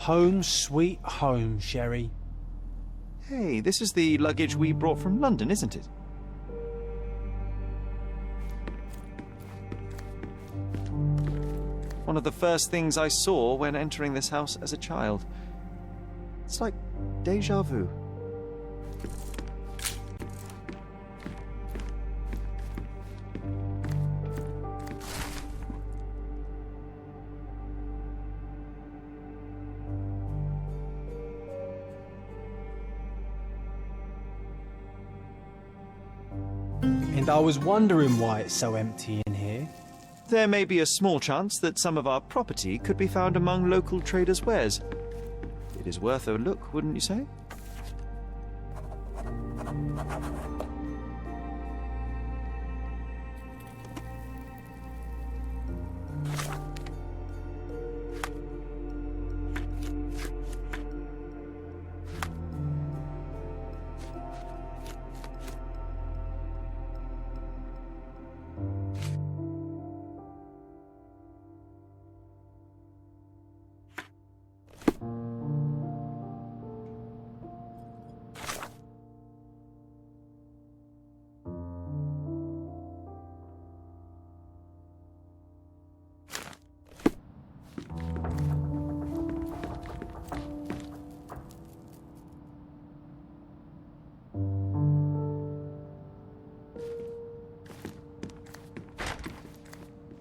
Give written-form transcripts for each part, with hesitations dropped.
Home sweet home, Sherry. Hey, this is the luggage we brought from London, isn't it? One of the first things I saw when entering this house as a child. It's like déjà vu. And I was wondering why it's so empty in here. There may be a small chance that some of our property could be found among local traders' wares. It is worth a look, wouldn't you say?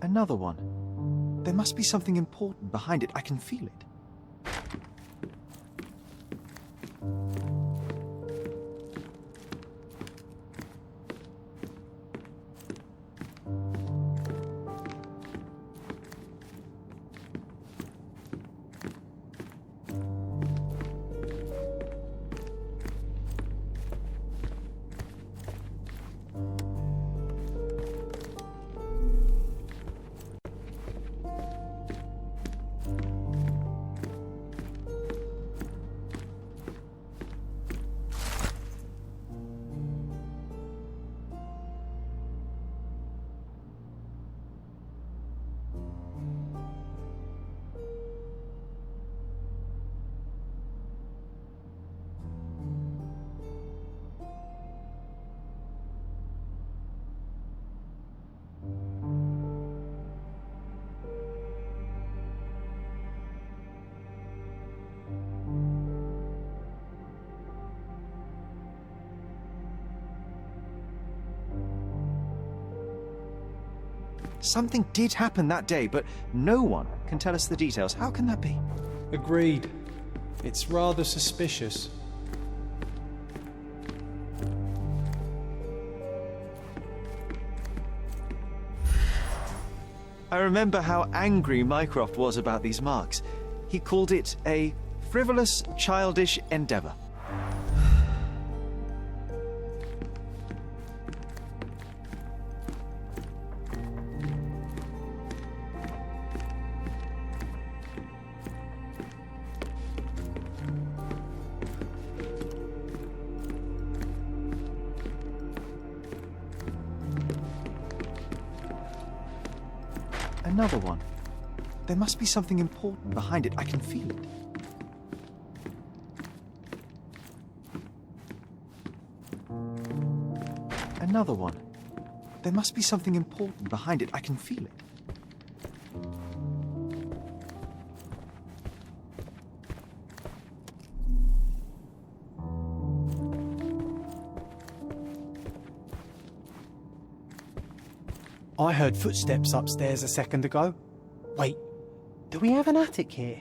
Another one. There must be something important behind it. I can feel it. Something did happen that day, but no one can tell us the details. How can that be? Agreed. It's rather suspicious. I remember how angry Mycroft was about these marks. He called it a frivolous, childish endeavour. Another one. There must be something important behind it. I can feel it. Another one. There must be something important behind it. I can feel it. I heard footsteps upstairs a second ago. Wait, do we have an attic here?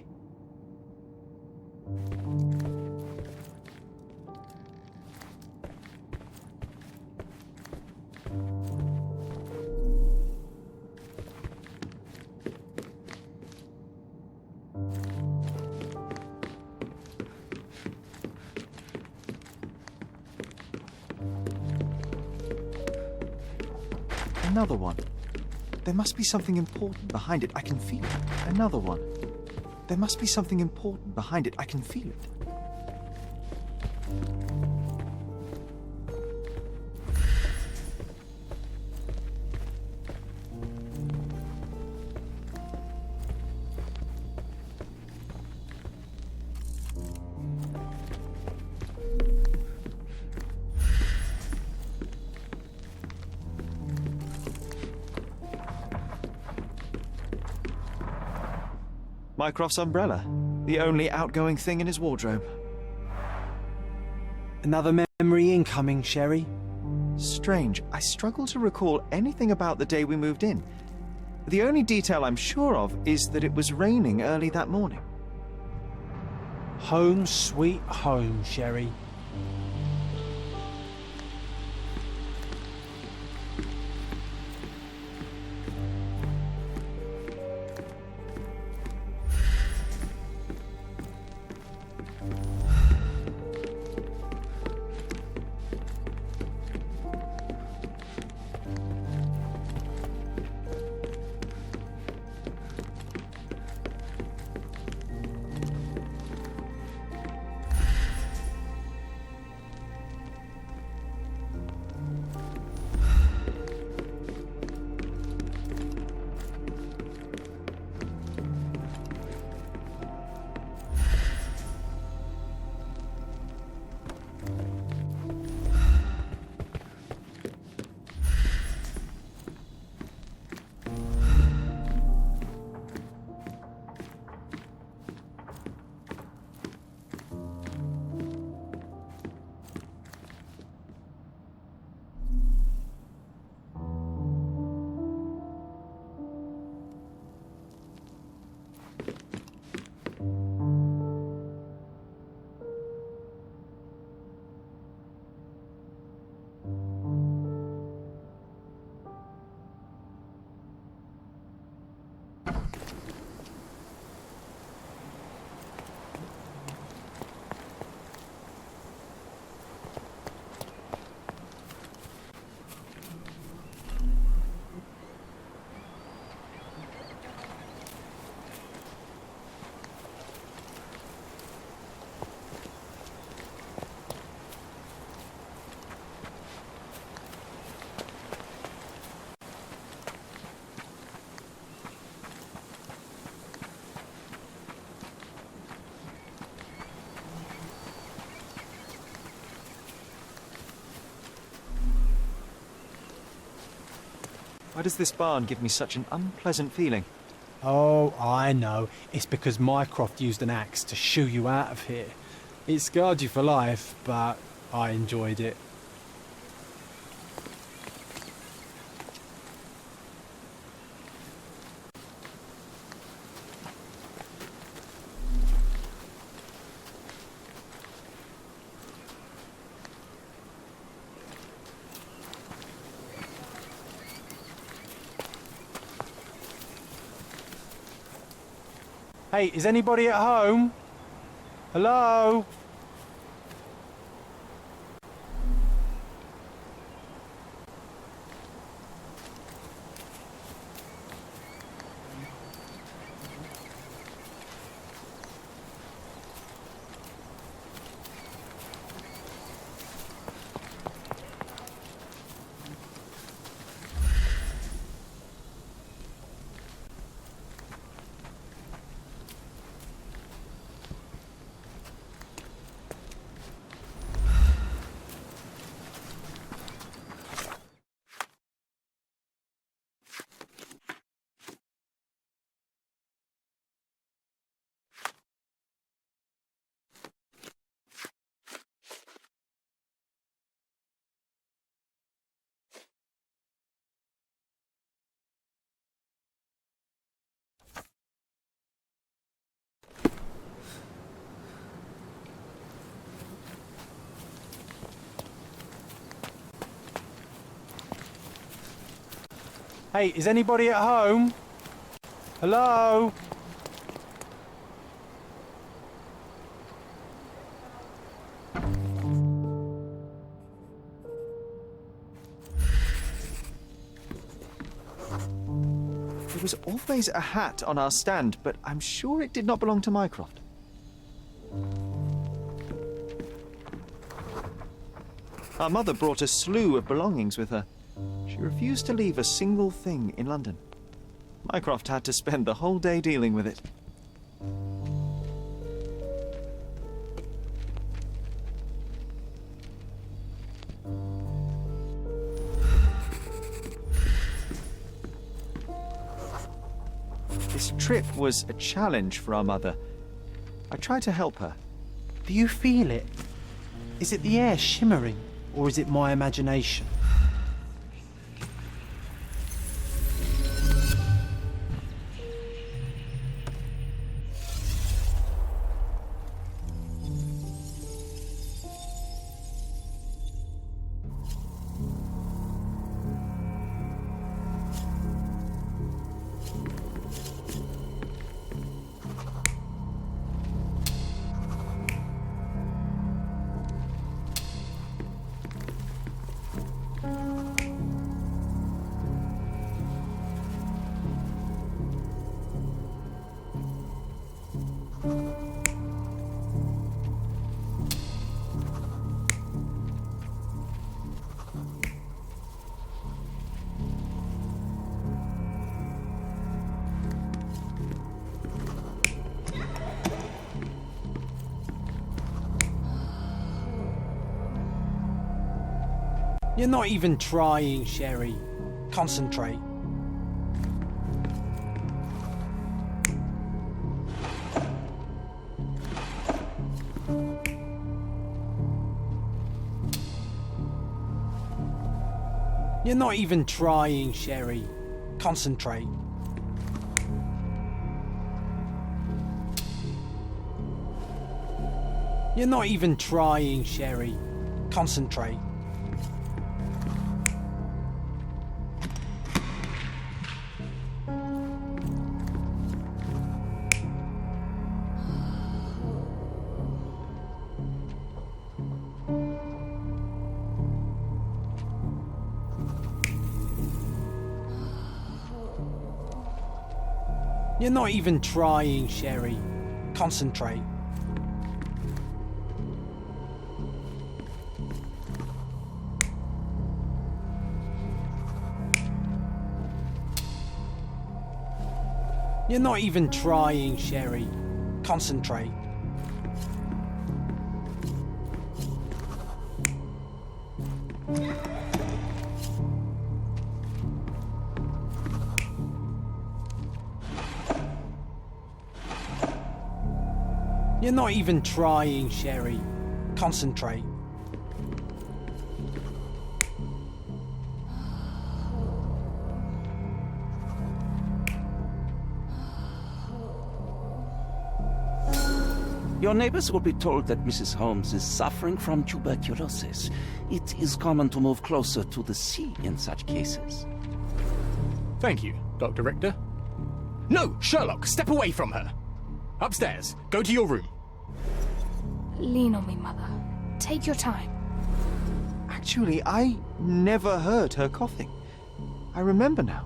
Another one. There must be something important behind it. I can feel it. Another one. There must be something important behind it. I can feel it. Mycroft's umbrella, the only outgoing thing in his wardrobe. Another memory incoming, Sherry. Strange, I struggle to recall anything about the day we moved in. The only detail I'm sure of is that it was raining early that morning. Home sweet home, Sherry. Why does this barn give me such an unpleasant feeling? Oh, I know. It's because Mycroft used an axe to shoo you out of here. It scarred you for life, but I enjoyed it. Hey, is anybody at home? Hello? Hey, is anybody at home? Hello? There was always a hat on our stand, but I'm sure it did not belong to Mycroft. Our mother brought a slew of belongings with her. She refused to leave a single thing in London. Mycroft had to spend the whole day dealing with it. This trip was a challenge for our mother. I tried to help her. Do you feel it? Is it the air shimmering, or is it my imagination? You're not even trying, Sherry. Concentrate. You're not even trying, Sherry. Concentrate. You're not even trying, Sherry. Concentrate. You're not even trying, Sherry. Concentrate. You're not even trying, Sherry. Concentrate. You're not even trying, Sherry. Concentrate. Your neighbors will be told that Mrs. Holmes is suffering from tuberculosis. It is common to move closer to the sea in such cases. Thank you, Dr. Richter. No, Sherlock, step away from her. Upstairs, go to your room. Lean on me, Mother. Take your time. Actually, I never heard her coughing. I remember now.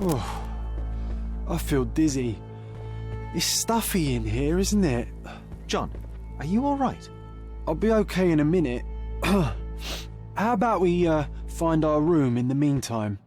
Oh, I feel dizzy. It's stuffy in here, isn't it? John, are you all right? I'll be okay in a minute. How about we find our room in the meantime?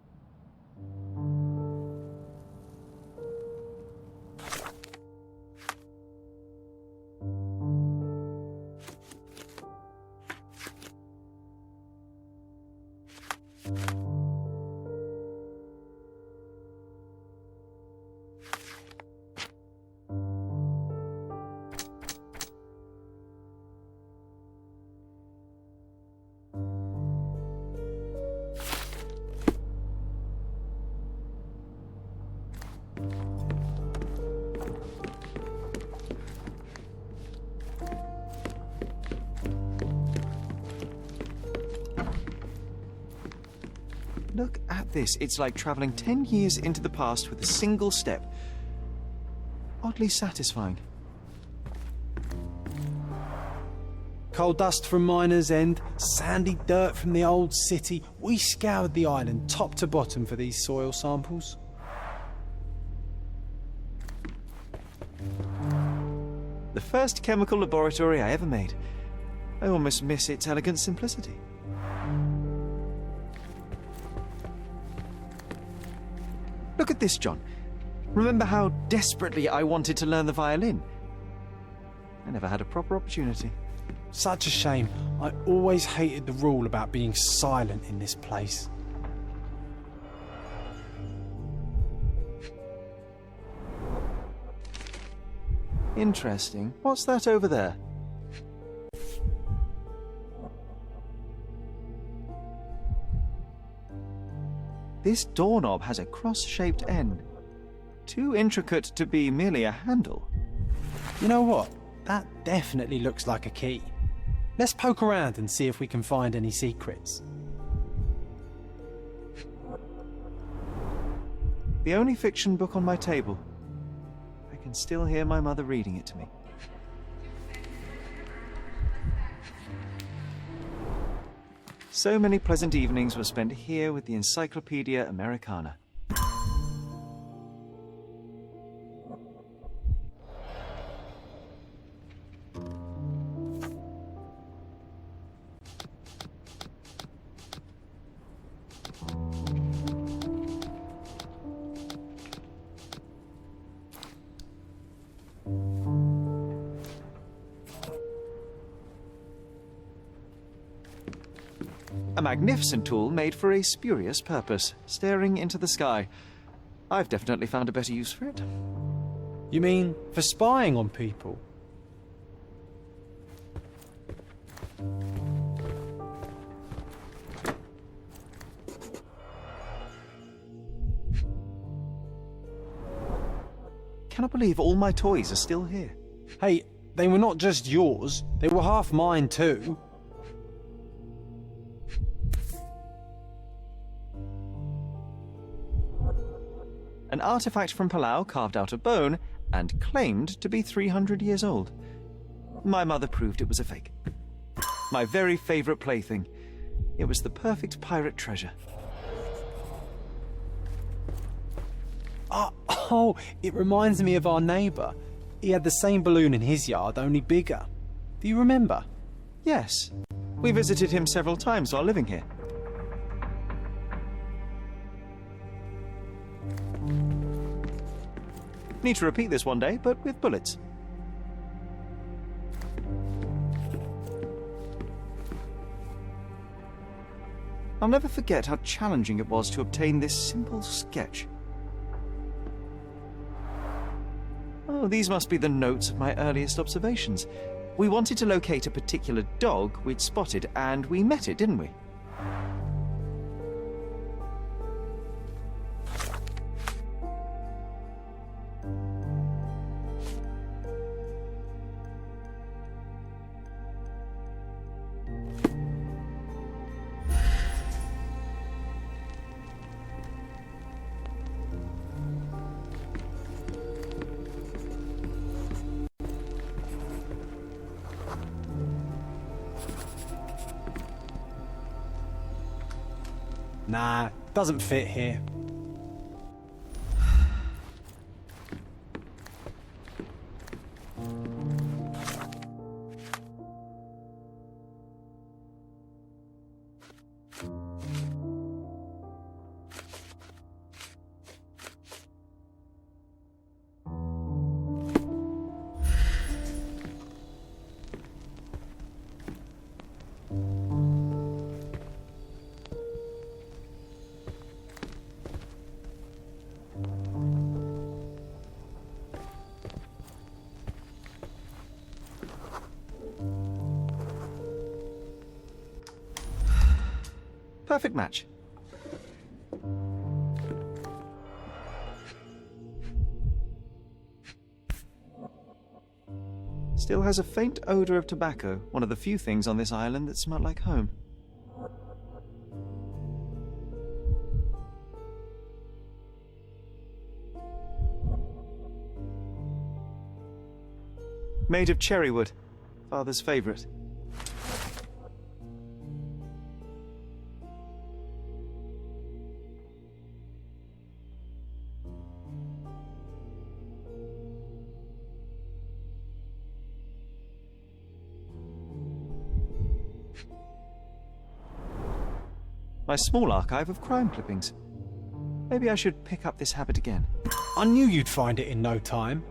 this, it's like travelling 10 years into the past with a single step. Oddly satisfying. Coal dust from Miner's End, sandy dirt from the old city. We scoured the island top to bottom for these soil samples. The first chemical laboratory I ever made. I almost miss its elegant simplicity. Look at this, John. Remember how desperately I wanted to learn the violin? I never had a proper opportunity. Such a shame. I always hated the rule about being silent in this place. Interesting. What's that over there? This doorknob has a cross-shaped end. Too intricate to be merely a handle. You know what? That definitely looks like a key. Let's poke around and see if we can find any secrets. The only fiction book on my table. I can still hear my mother reading it to me. So many pleasant evenings were spent here with the Encyclopedia Americana. A magnificent tool made for a spurious purpose, staring into the sky. I've definitely found a better use for it. You mean for spying on people? Cannot believe all my toys are still here. Hey, they were not just yours, they were half mine too. An artifact from Palau carved out of bone and claimed to be 300 years old. My mother proved it was a fake. My very favourite plaything. It was the perfect pirate treasure. Oh, it reminds me of our neighbour. He had the same balloon in his yard, only bigger. Do you remember? Yes. We visited him several times while living here. Need to repeat this one day, but with bullets. I'll never forget how challenging it was to obtain this simple sketch. Oh, these must be the notes of my earliest observations. We wanted to locate a particular dog we'd spotted, and we met it, didn't we? Nah, doesn't fit here. Perfect match. Still has a faint odour of tobacco, one of the few things on this island that smell like home. Made of cherry wood. Father's favourite. My small archive of crime clippings. Maybe I should pick up this habit again. I knew you'd find it in no time.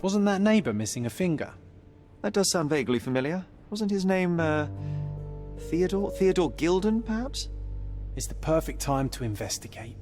Wasn't that neighbour missing a finger? That does sound vaguely familiar. Wasn't his name, Theodore? Theodore Gilden, perhaps? It's the perfect time to investigate.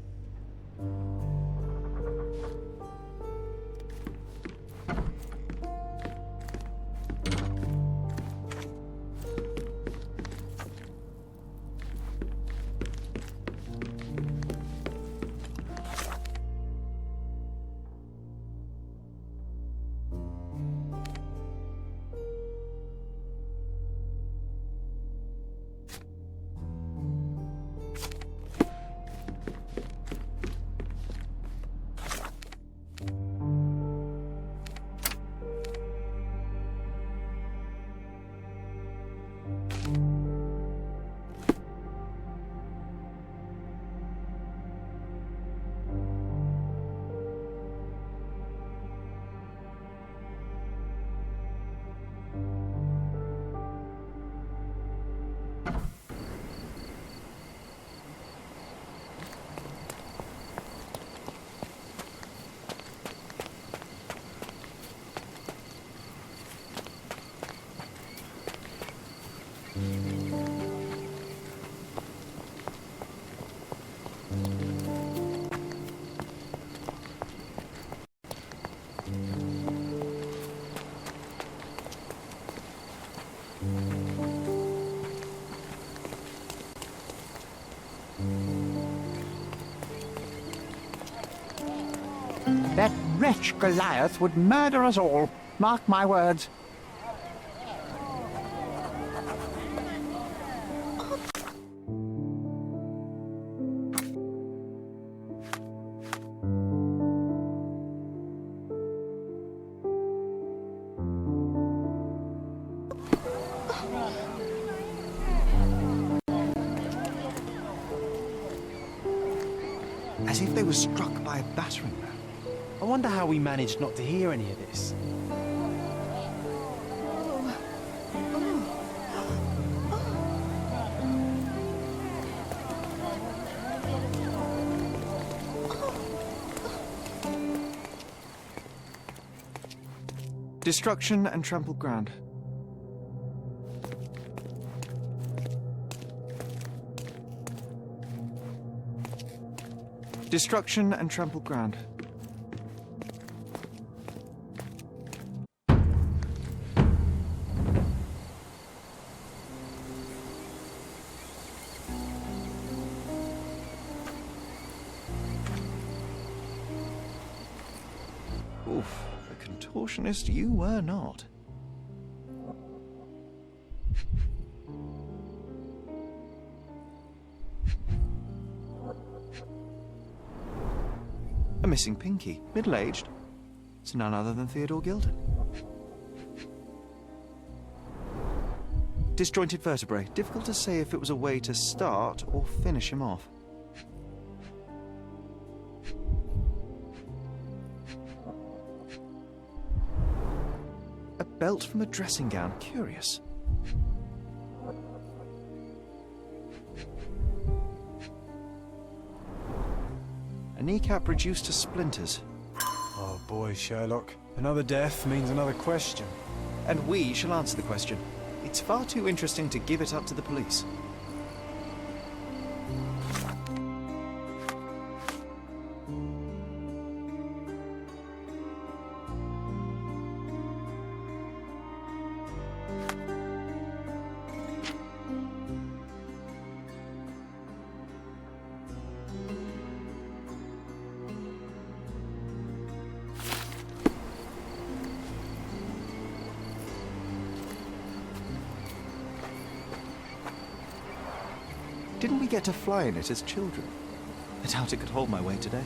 That wretch Goliath would murder us all. Mark my words. As if they were struck by a battering ram. I wonder how we managed not to hear any of this. Destruction and trampled ground. Destruction and trampled ground. The contortionist you were not. A missing pinky, middle-aged. It's none other than Theodore Gilden. Disjointed vertebrae. Difficult to say if it was a way to start or finish him off. A belt from a dressing gown. Curious. A kneecap reduced to splinters. Oh boy, Sherlock. Another death means another question. And we shall answer the question. It's far too interesting to give it up to the police. Didn't we get to fly in it as children? I doubt it could hold my weight today.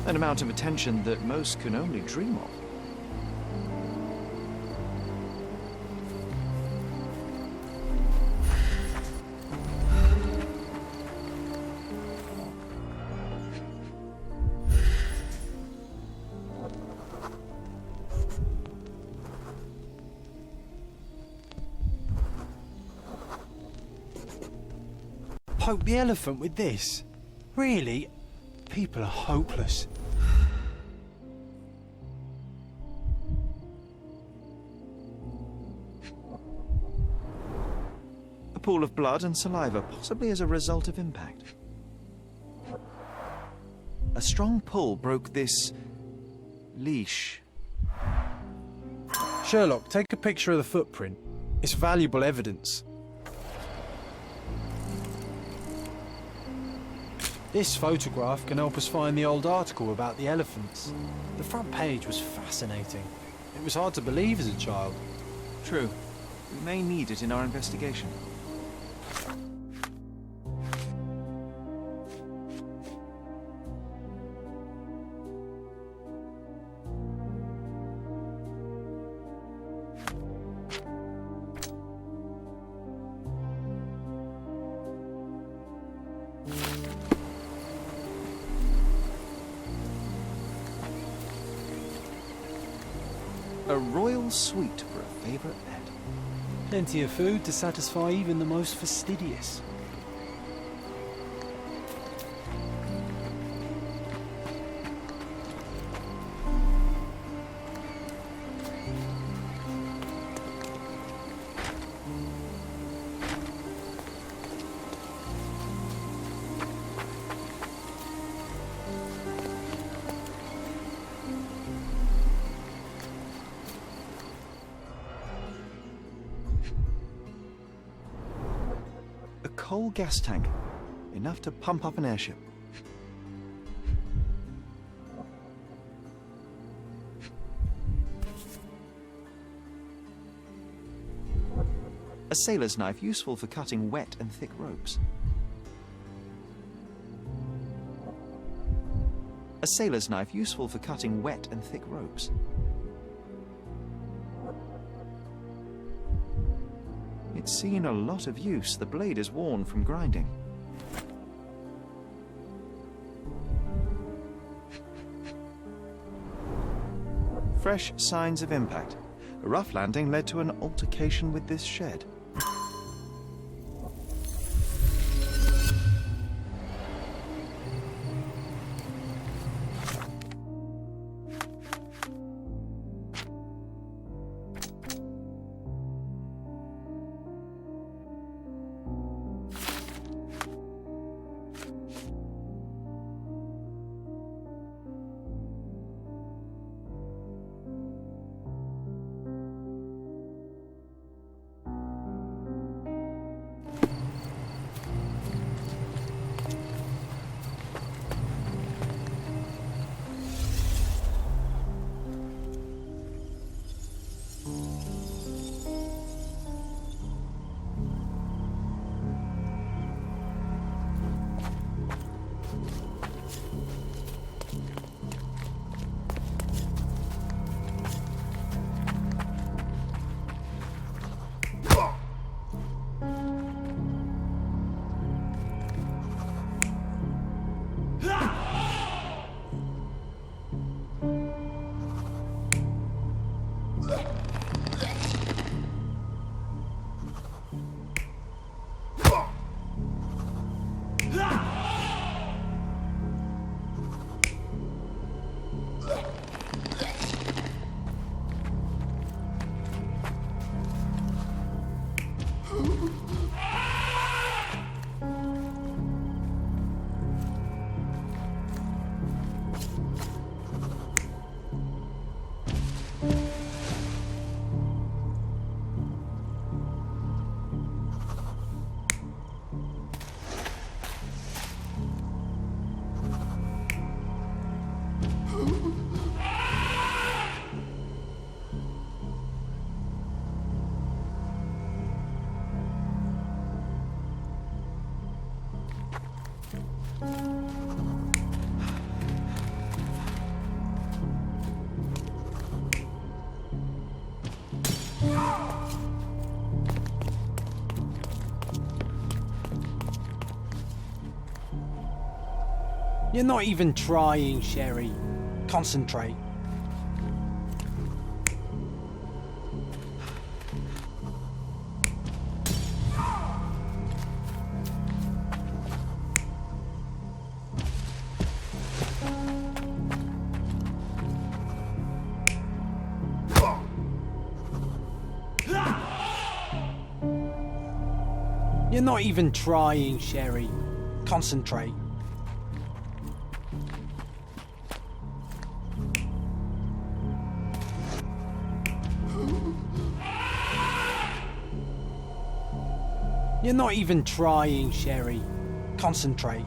An amount of attention that most can only dream of. Poke the elephant with this? Really? People are hopeless. A pool of blood and saliva, possibly as a result of impact. A strong pull broke this leash. Sherlock, take a picture of the footprint. It's valuable evidence. This photograph can help us find the old article about the elephants. The front page was fascinating. It was hard to believe as a child. True. We may need it in our investigation. A royal suite for a favourite pet. Plenty of food to satisfy even the most fastidious. A coal gas tank, enough to pump up an airship. A sailor's knife, useful for cutting wet and thick ropes. A sailor's knife, useful for cutting wet and thick ropes. It's seen a lot of use. The blade is worn from grinding. Fresh signs of impact. A rough landing led to an altercation with this shed. You're not even trying, Sherry. Concentrate. You're not even trying, Sherry. Concentrate. You're not even trying, Sherry. Concentrate.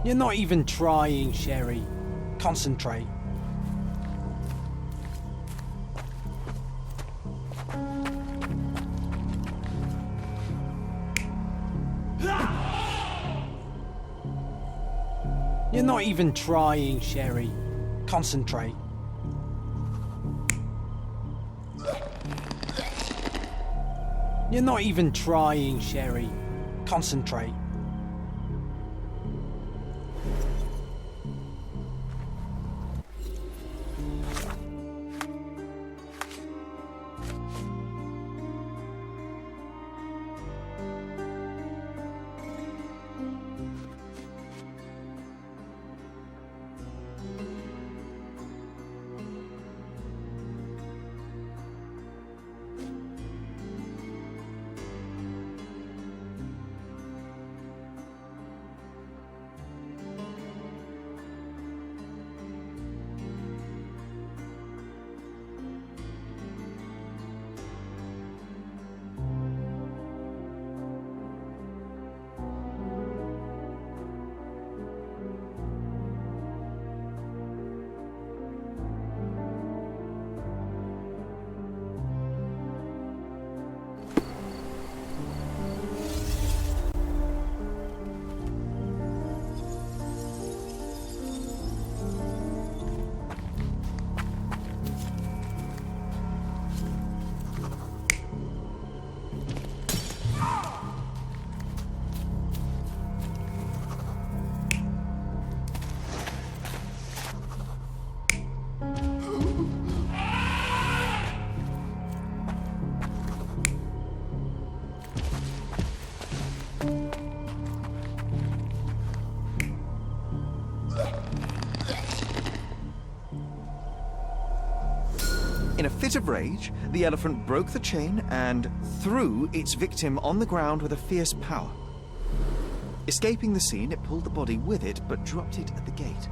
You're not even trying, Sherry. Concentrate. You're not even trying, Sherry. Concentrate. You're not even trying, Sherry. Concentrate. In a fit of rage, the elephant broke the chain and threw its victim on the ground with a fierce power. Escaping the scene, it pulled the body with it, but dropped it at the gate.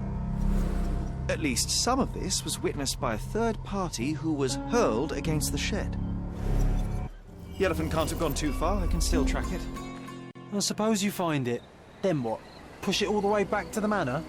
At least some of this was witnessed by a third party who was hurled against the shed. The elephant can't have gone too far. I can still track it. I suppose you find it. Then what? Push it all the way back to the manor?